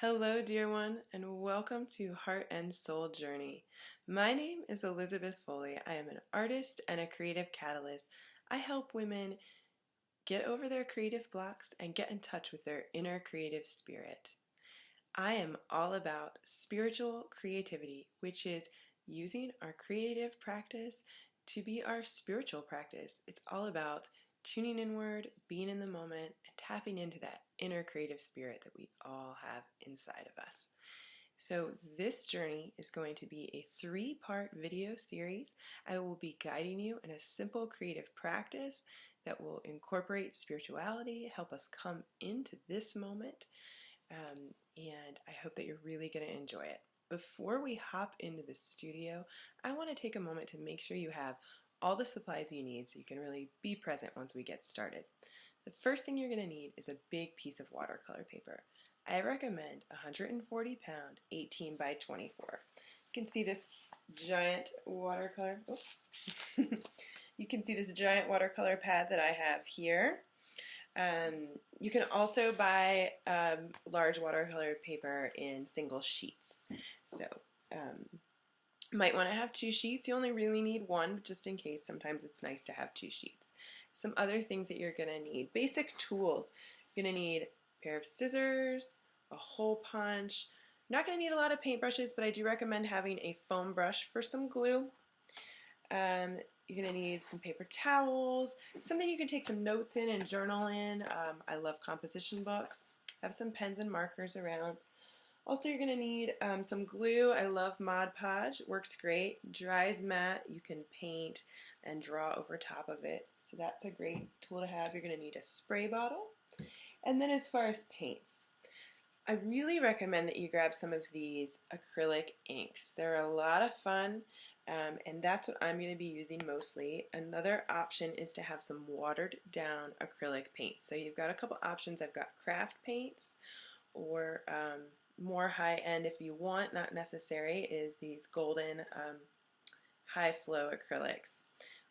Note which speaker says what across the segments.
Speaker 1: Hello, dear one, and welcome to Heart and Soul Journey. My name is Elizabeth Foley. I am an artist and a creative catalyst. I help women get over their creative blocks and get in touch with their inner creative spirit. I am all about spiritual creativity, which is using our creative practice to be our spiritual practice. It's all about tuning inward, being in the moment, and tapping into that inner creative spirit that we all have inside of us. So this journey is going to be a 3-part video series. I will be guiding you in a simple creative practice that will incorporate spirituality, help us come into this moment, and I hope that you're really going to enjoy it. Before we hop into the studio, I want to take a moment to make sure you have all the supplies you need so you can really be present once we get started. The first thing you're going to need is a big piece of watercolor paper. I recommend 140 pound 18 by 24. You can see this giant watercolor. You can see this giant watercolor pad that I have here. You can also buy large watercolor paper in single sheets. So you might want to have 2 sheets. You only really need 1, but just in case, sometimes it's nice to have 2 sheets. Some other things that you're going to need. Basic tools. You're going to need a pair of scissors, a hole punch. You're not going to need a lot of paintbrushes, but I do recommend having a foam brush for some glue. You're going to need some paper towels, something you can take some notes in and journal in. I love composition books. Have some pens and markers around. Also, you're going to need some glue. I love Mod Podge. It works great. Dries matte. You can paint and draw over top of it. So that's a great tool to have. You're going to need a spray bottle. And then as far as paints, I really recommend that you grab some of these acrylic inks. They're a lot of fun. And that's what I'm going to be using mostly. Another option is to have some watered down acrylic paint. So you've got a couple options. I've got craft paints, or more high end if you want, not necessary, is these golden high flow acrylics,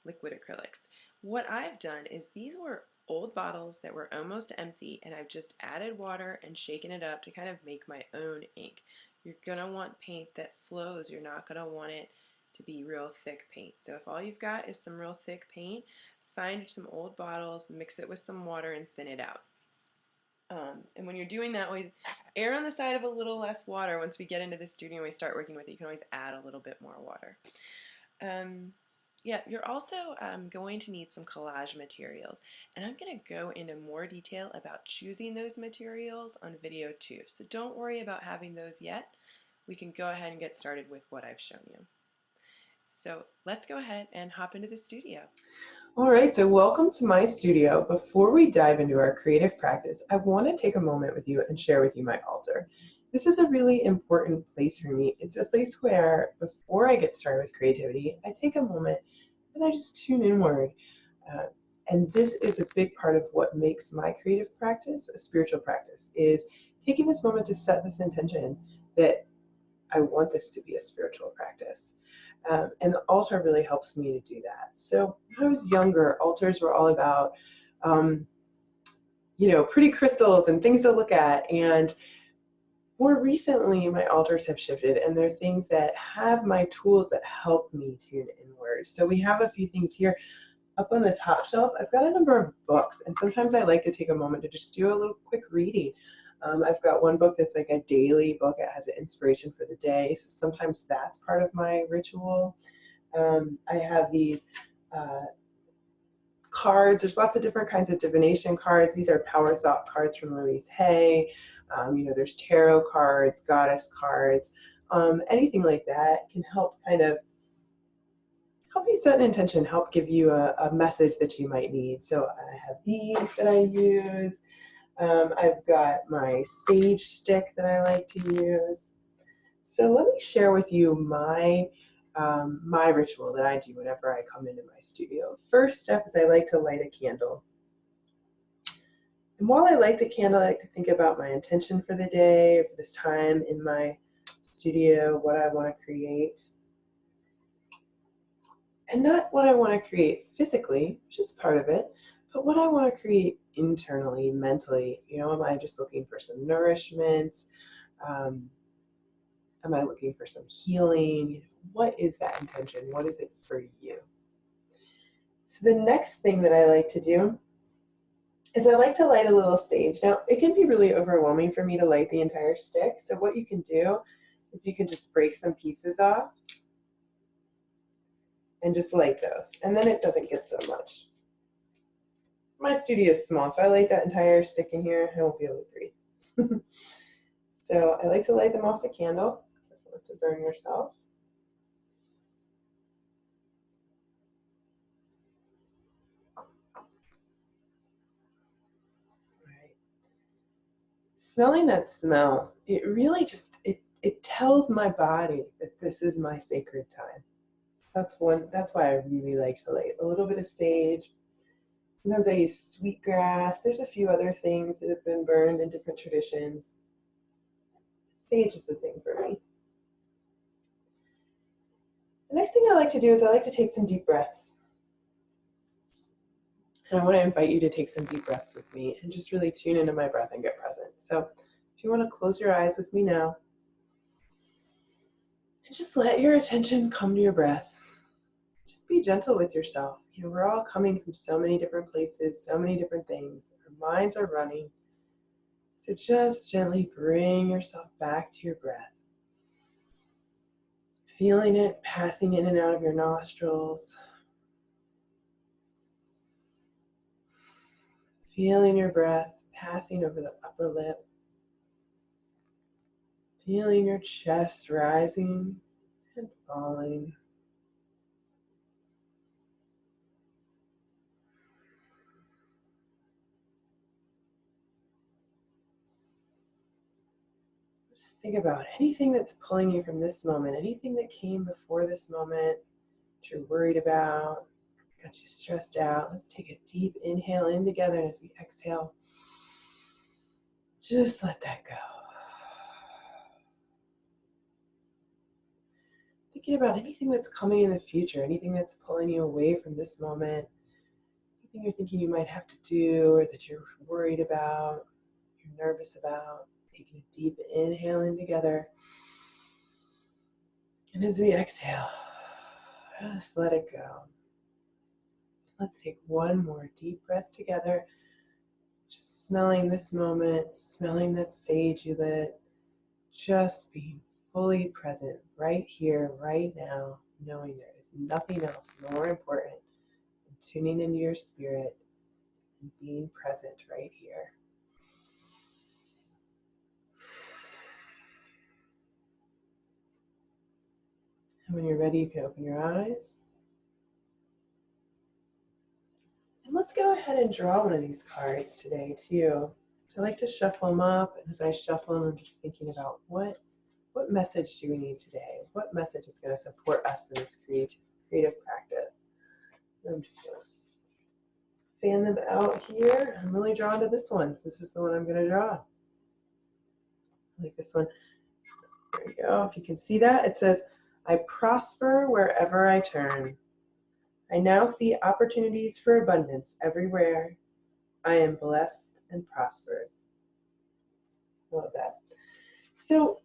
Speaker 1: liquid acrylics. What I've done is these were old bottles that were almost empty, and I've just added water and shaken it up to kind of make my own ink. You're going to want paint that flows. You're not going to want it to be real thick paint. So if all you've got is some real thick paint, find some old bottles, mix it with some water, and thin it out. And when you're doing that, always err on the side of a little less water. Once we get into the studio and we start working with it, you can always add a little bit more water. Yeah, you're also going to need some collage materials, and I'm going to go into more detail about choosing those materials on video too. So don't worry about having those yet. We can go ahead and get started with what I've shown you. So let's go ahead and hop into the studio.
Speaker 2: All right, so welcome to my studio. Before we dive into our creative practice, I want to take a moment with you and share with you my altar. This is a really important place for me. It's a place where, before I get started with creativity, I take a moment and I just tune inward. And this is a big part of what makes my creative practice a spiritual practice, is taking this moment to set this intention that I want this to be a spiritual practice. And the altar really helps me to do that. So when I was younger, altars were all about, pretty crystals and things to look at. And more recently, my altars have shifted, and they're things that have my tools that help me tune inward. So we have a few things here. Up on the top shelf, I've got a number of books, and sometimes I like to take a moment to just do a little quick reading. I've got one book that's like a daily book. It has an inspiration for the day, so sometimes that's part of my ritual. I have these cards. There's lots of different kinds of divination cards. These are power thought cards from Louise Hay. There's tarot cards, goddess cards, anything like that can help kind of help you set an intention, help give you a message that you might need. So I have these that I use. I've got my sage stick that I like to use. So let me share with you my ritual that I do whenever I come into my studio. First step is I like to light a candle. And while I light the candle, I like to think about my intention for the day, for this time in my studio, what I want to create. And not what I want to create physically, which is part of it, but what I want to create internally, mentally. Am I just looking for some nourishment? Am I looking for some healing? What is that intention? What is it for you? So the next thing that I like to do is I like to light a little sage. Now, it can be really overwhelming for me to light the entire stick. So what you can do is you can just break some pieces off and just light those. And then it doesn't get so much. My studio is small. If I light that entire stick in here, I won't be able to breathe. So I like to light them off the candle. Not to burn yourself. Right. Smelling that smell, it really just it tells my body that this is my sacred time. That's why I really like to light a little bit of sage. Sometimes I use sweetgrass. There's a few other things that have been burned in different traditions. Sage is the thing for me. The next thing I like to do is I like to take some deep breaths. And I want to invite you to take some deep breaths with me and just really tune into my breath and get present. So if you want to close your eyes with me now, and just let your attention come to your breath. Just be gentle with yourself. We're all coming from so many different places, so many different things. Our minds are running. So just gently bring yourself back to your breath. Feeling it passing in and out of your nostrils. Feeling your breath passing over the upper lip. Feeling your chest rising and falling. Just think about anything that's pulling you from this moment, anything that came before this moment that you're worried about, got you stressed out. Let's take a deep inhale in together, and as we exhale, just let that go. Thinking about anything that's coming in the future, anything that's pulling you away from this moment, anything you're thinking you might have to do or that you're worried about, you're nervous about. Taking a deep inhale in together. And as we exhale, just let it go. Let's take one more deep breath together. Just smelling this moment, smelling that sage you lit. Just being fully present right here, right now, knowing there is nothing else more important than tuning into your spirit and being present right here. And when you're ready, you can open your eyes. And let's go ahead and draw one of these cards today, too. So I like to shuffle them up, and as I shuffle them, I'm just thinking about what message do we need today? What message is going to support us in this creative practice? And I'm just going to fan them out here. I'm really drawn to this one, so this is the one I'm going to draw. I like this one. There you go. If you can see that, it says, I prosper wherever I turn. I now see opportunities for abundance everywhere. I am blessed and prospered. Love that. So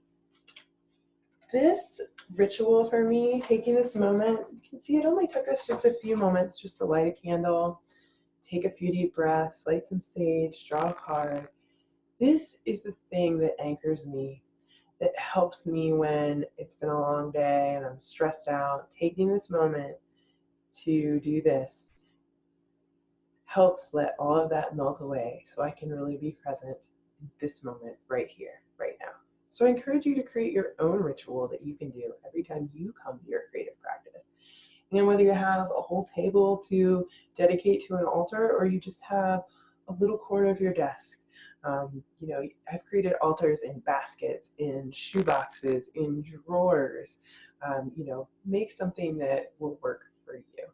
Speaker 2: this ritual for me, taking this moment, you can see it only took us just a few moments just to light a candle, take a few deep breaths, light some sage, draw a card. This is the thing that anchors me, that helps me when it's been a long day and I'm stressed out. Taking this moment to do this helps let all of that melt away so I can really be present in this moment right here, right now. So I encourage you to create your own ritual that you can do every time you come to your creative practice. And whether you have a whole table to dedicate to an altar or you just have a little corner of your desk. I've created altars in baskets, in shoe boxes, in drawers. Make something that will work for you.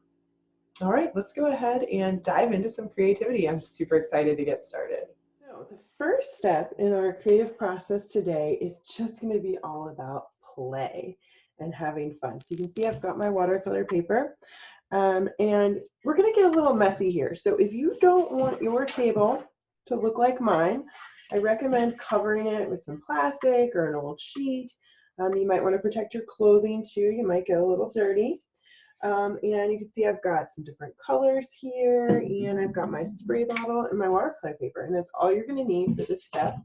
Speaker 2: All right, let's go ahead and dive into some creativity. I'm super excited to get started. So the first step in our creative process today is just going to be all about play and having fun. So you can see I've got my watercolor paper, and we're going to get a little messy here. So if you don't want your table to look like mine, I recommend covering it with some plastic or an old sheet. You might want to protect your clothing too. You might get a little dirty. And you can see I've got some different colors here, and I've got my spray bottle and my watercolor paper, and that's all you're going to need for this step.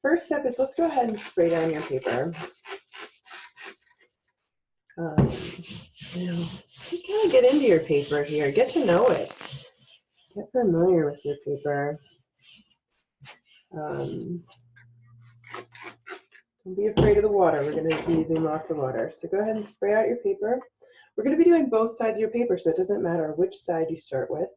Speaker 2: First step is let's go ahead and spray down your paper. Just kind of get into your paper here, get to know it, get familiar with your paper. Don't be afraid of the water. We're going to be using lots of water. So go ahead and spray out your paper. We're going to be doing both sides of your paper, so it doesn't matter which side you start with.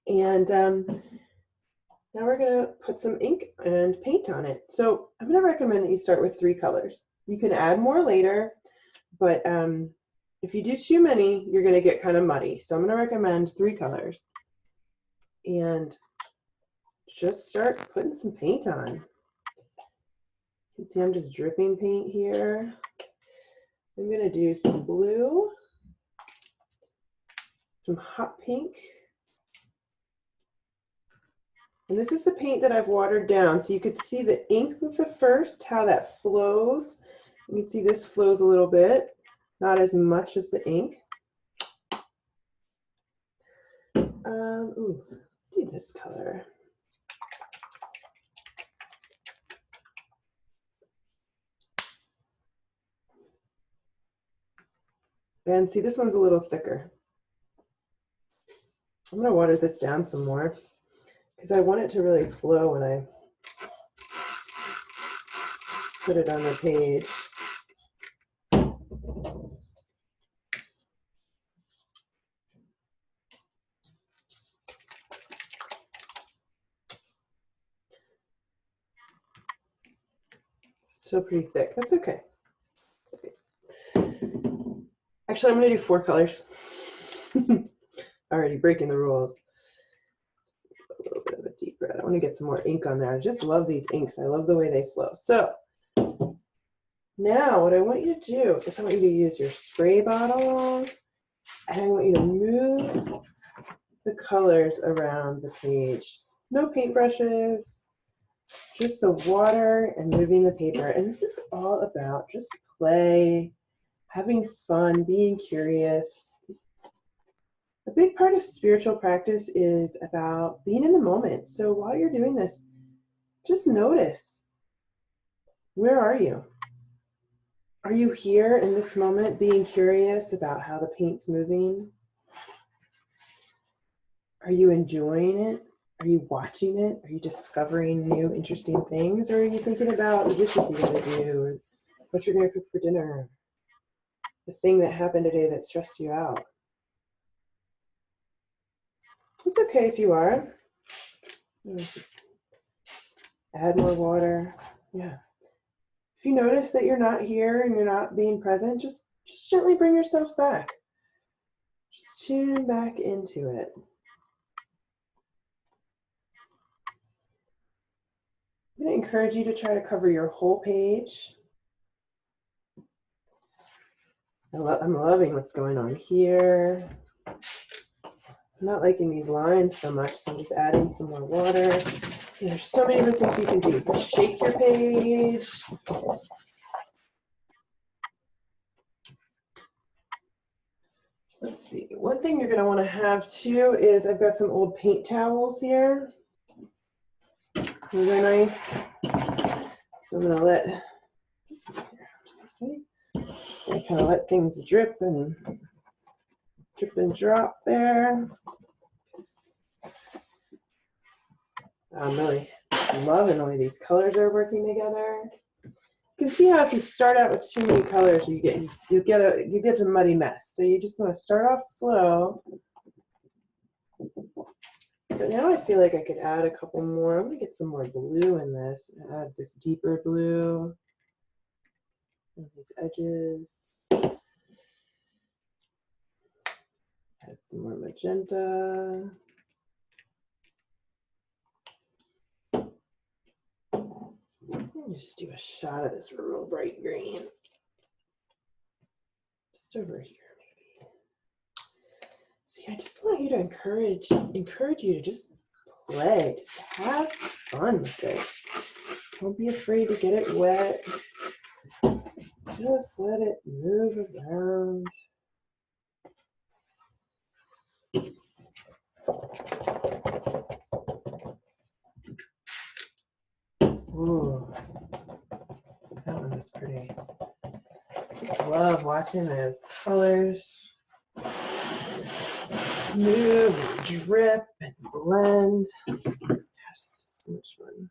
Speaker 2: And now we're going to put some ink and paint on it. So I'm going to recommend that you start with 3 colors. You can add more later, but if you do too many, you're going to get kind of muddy. So I'm going to recommend 3 colors. And just start putting some paint on. You can see I'm just dripping paint here. I'm going to do some blue, some hot pink. And this is the paint that I've watered down. So you could see the ink with the first, how that flows. You can see this flows a little bit, not as much as the ink. Let's do this color. And see, this one's a little thicker. I'm going to water this down some more because I want it to really flow when I put it on the page. Still pretty thick. That's okay. Actually, I'm going to do 4 colors. Already breaking the rules. A little bit of a deep red. I want to get some more ink on there. I just love these inks. I love the way they flow. So now what I want you to do is I want you to use your spray bottle, and I want you to move the colors around the page. No paintbrushes, just the water and moving the paper. And this is all about just play, having fun, being curious. A big part of spiritual practice is about being in the moment. So while you're doing this, just notice, where are you? Are you here in this moment being curious about how the paint's moving? Are you enjoying it? Are you watching it? Are you discovering new interesting things? Or are you thinking about the dishes you gotta do, or what you're gonna cook for dinner? The thing that happened today that stressed you out? It's okay if you are. Just add more water. Yeah. If you notice that you're not here and you're not being present, just gently bring yourself back. Just tune back into it. I'm going to encourage you to try to cover your whole page. I'm loving what's going on here. I'm not liking these lines so much, so I'm just adding some more water. There's so many different things you can do. Shake your page. Let's see. One thing you're going to want to have too is I've got some old paint towels here. These are nice. So I'm going to let, just going to kind of let things drip and drop there. I'm really loving the way these colors are working together. You can see how if you start out with too many colors, you get a muddy mess. So you just want to start off slow. But now I feel like I could add a couple more. I'm going to get some more blue in this. Add this deeper blue on these edges. Add some more magenta. Just do a shot of this real bright green. Just over here, maybe. So yeah, I just want you to encourage you to just play. Just have fun with it. Don't be afraid to get it wet. Just let it move around. Ooh, that one was pretty. I love watching those colors move and drip and blend. Gosh, it's just so much fun.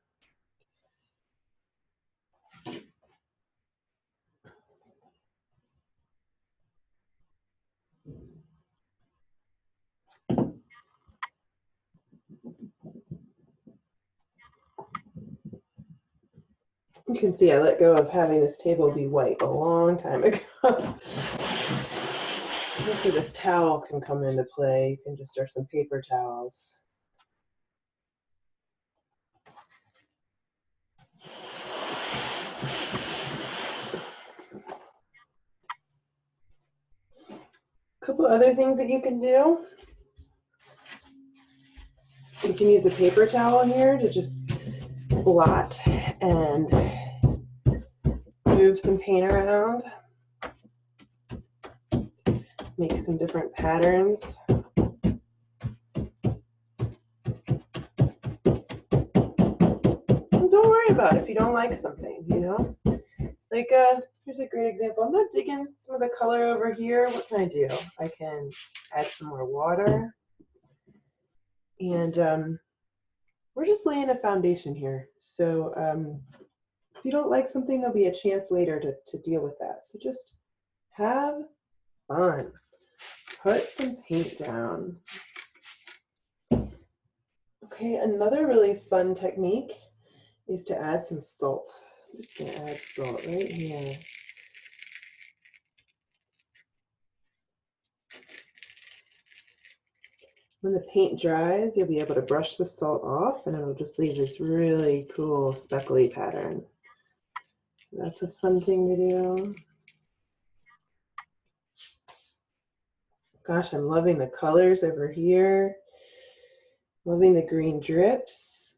Speaker 2: You can see I let go of having this table be white a long time ago. Hopefully this towel can come into play. You can just, or some paper towels. A couple other things that you can do. You can use a paper towel here to just blot and move some paint around. Make some different patterns. And don't worry about it if you don't like something, you know? Like, here's a great example. I'm not digging some of the color over here. What can I do? I can add some more water. And we're just laying a foundation here. So if you don't like something, there'll be a chance later to deal with that. So just have fun. Put some paint down. Okay, another really fun technique is to add some salt. I'm just going to add salt right here. When the paint dries, you'll be able to brush the salt off and it'll just leave this really cool speckly pattern. That's a fun thing to do. Gosh, I'm loving the colors over here. Loving the green drips.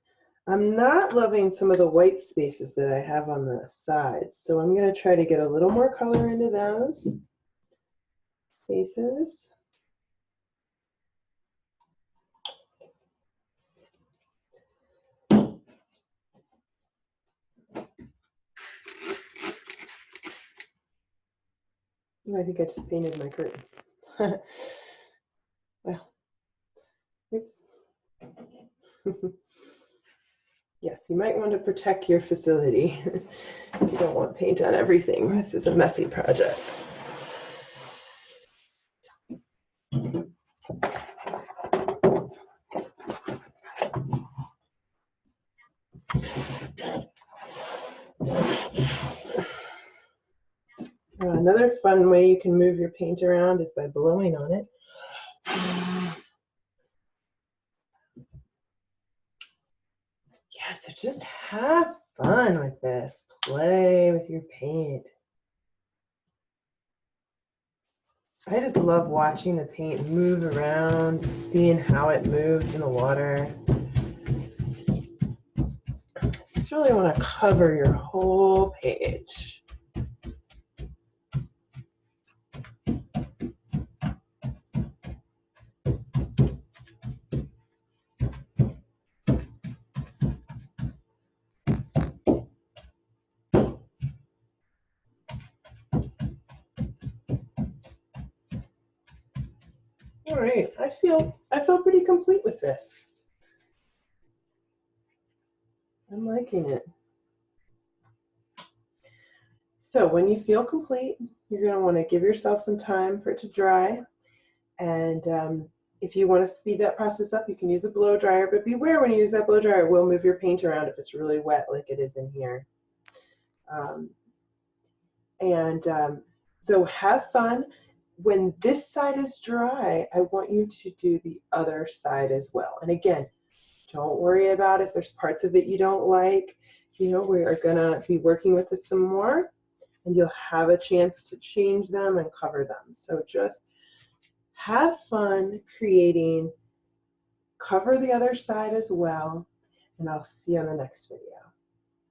Speaker 2: I'm not loving some of the white spaces that I have on the sides, so I'm going to try to get a little more color into those spaces. I think I just painted my curtains. Well, oops. Yes, you might want to protect your facility. You don't want paint on everything. This is a messy project. Another fun way you can move your paint around is by blowing on it. Yeah, so just have fun with this. Play with your paint. I just love watching the paint move around, seeing how it moves in the water. You just really want to cover your whole page. All right, I feel pretty complete with this. I'm liking it. So when you feel complete, you're going to want to give yourself some time for it to dry. And if you want to speed that process up, you can use a blow dryer, but beware when you use that blow dryer, it will move your paint around if it's really wet like it is in here. So have fun. When this side is dry, I want you to do the other side as well. And again, don't worry about if there's parts of it you don't like. You know, we are gonna be working with this some more and you'll have a chance to change them and cover them. So just have fun creating Cover the other side as well, and I'll see you on the next video.